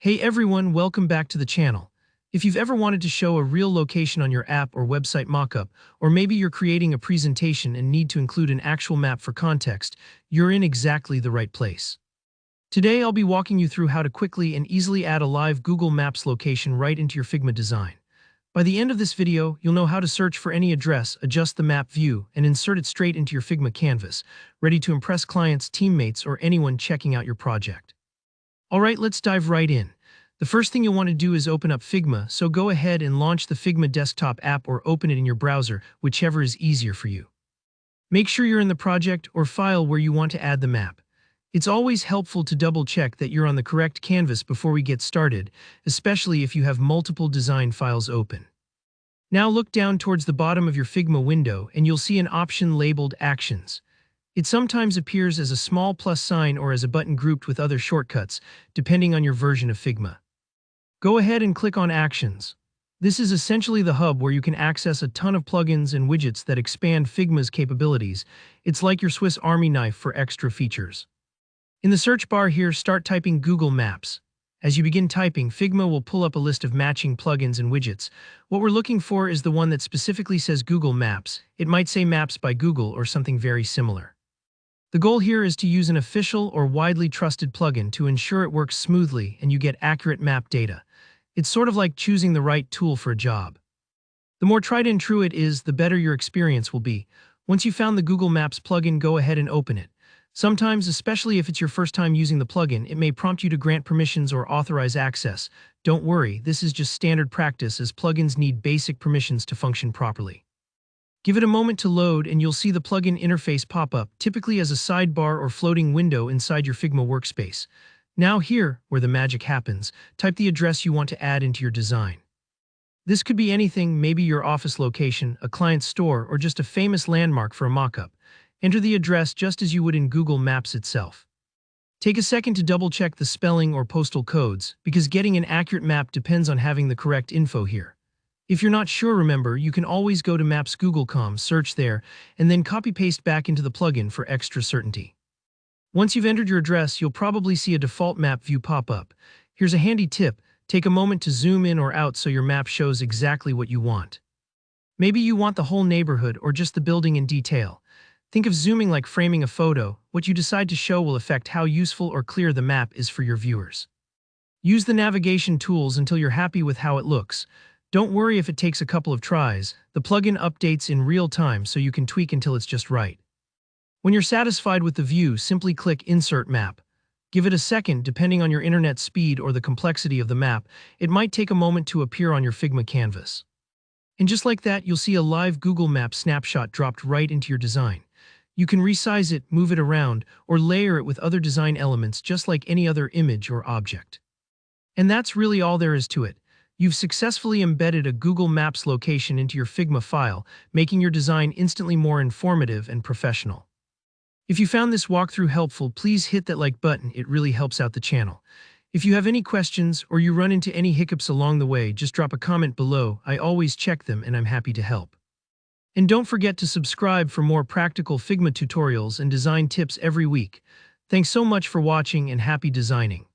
Hey everyone, welcome back to the channel. If you've ever wanted to show a real location on your app or website mockup, or maybe you're creating a presentation and need to include an actual map for context, you're in exactly the right place. Today I'll be walking you through how to quickly and easily add a live Google Maps location right into your Figma design. By the end of this video, you'll know how to search for any address, adjust the map view, and insert it straight into your Figma canvas, ready to impress clients, teammates, or anyone checking out your project. Alright, let's dive right in. The first thing you'll want to do is open up Figma, so go ahead and launch the Figma desktop app or open it in your browser, whichever is easier for you. Make sure you're in the project or file where you want to add the map. It's always helpful to double-check that you're on the correct canvas before we get started, especially if you have multiple design files open. Now look down towards the bottom of your Figma window and you'll see an option labeled Actions. It sometimes appears as a small plus sign or as a button grouped with other shortcuts, depending on your version of Figma. Go ahead and click on Actions. This is essentially the hub where you can access a ton of plugins and widgets that expand Figma's capabilities. It's like your Swiss Army knife for extra features. In the search bar here, start typing Google Maps. As you begin typing, Figma will pull up a list of matching plugins and widgets. What we're looking for is the one that specifically says Google Maps. It might say Maps by Google or something very similar. The goal here is to use an official or widely trusted plugin to ensure it works smoothly and you get accurate map data. It's sort of like choosing the right tool for a job. The more tried and true it is, the better your experience will be. Once you've found the Google Maps plugin, go ahead and open it. Sometimes, especially if it's your first time using the plugin, it may prompt you to grant permissions or authorize access. Don't worry, this is just standard practice as plugins need basic permissions to function properly. Give it a moment to load and you'll see the plugin interface pop up, typically as a sidebar or floating window inside your Figma workspace. Now here, where the magic happens, type the address you want to add into your design. This could be anything, maybe your office location, a client's store, or just a famous landmark for a mockup. Enter the address just as you would in Google Maps itself. Take a second to double-check the spelling or postal codes, because getting an accurate map depends on having the correct info here. If you're not sure, remember, you can always go to Maps Google.com, search there, and then copy-paste back into the plugin for extra certainty. Once you've entered your address, you'll probably see a default map view pop up. Here's a handy tip. Take a moment to zoom in or out so your map shows exactly what you want. Maybe you want the whole neighborhood or just the building in detail. Think of zooming like framing a photo. What you decide to show will affect how useful or clear the map is for your viewers. Use the navigation tools until you're happy with how it looks. Don't worry if it takes a couple of tries. The plugin updates in real time so you can tweak until it's just right. When you're satisfied with the view, simply click Insert Map. Give it a second, depending on your internet speed or the complexity of the map. It might take a moment to appear on your Figma canvas. And just like that, you'll see a live Google Maps snapshot dropped right into your design. You can resize it, move it around, or layer it with other design elements just like any other image or object. And that's really all there is to it. You've successfully embedded a Google Maps location into your Figma file, making your design instantly more informative and professional. If you found this walkthrough helpful, please hit that like button. It really helps out the channel. If you have any questions or you run into any hiccups along the way, just drop a comment below. I always check them and I'm happy to help. And don't forget to subscribe for more practical Figma tutorials and design tips every week. Thanks so much for watching and happy designing.